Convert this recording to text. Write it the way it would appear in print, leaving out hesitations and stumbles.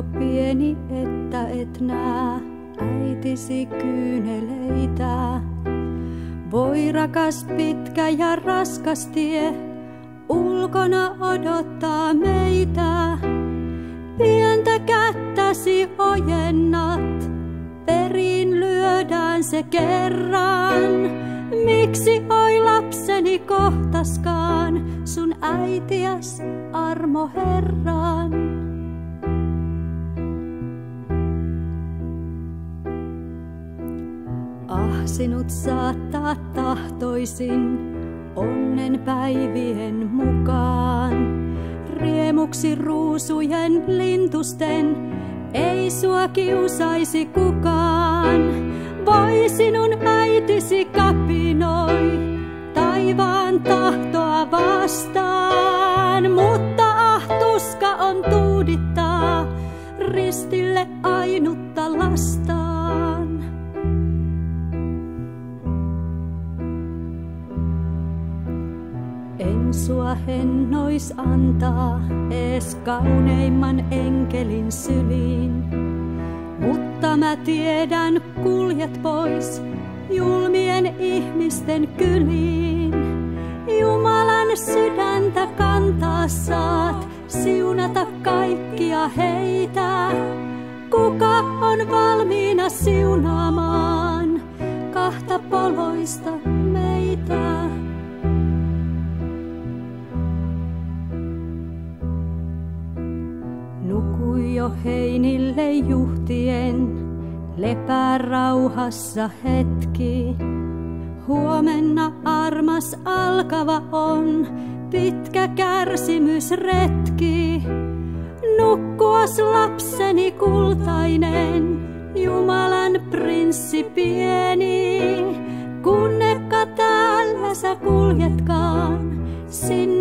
jo pieni, että et näe äitisi kyyneleitä. Voi rakas pitkä ja raskas tie, ulkona odottaa meitä. Pientä kättäsi ojennat, perin lyödään se kerran. Miksi oi lapseni kohtaskaan sun äitiäs armo Herran? Sinut saattaa tahtoisin onnen päivien mukaan. Riemuksi ruusujen lintusten ei sua kiusaisi kukaan. Voi sinun äitisi kapinoi taivaan tahtoa vastaan, mutta tuska on tuudittaa ristille ainutta lastaan. En sua hennois antaa ees kauneimman enkelin syliin, mutta mä tiedän, kuljet pois julmien ihmisten kyliin. Jumalan sydäntä kantaa saat, siunata kaikkia heitä. Kuka on valmiina siunaamaan kahta poloista meitä? Nukui jo heinille juhtien, lepää rauhassa hetki. Huomenna armas alkava on pitkä kärsimysretki. Nukkuas lapseni kultainen, Jumalan prinssi pieni. Kunnekka täällä sä kuljetkaan, sinne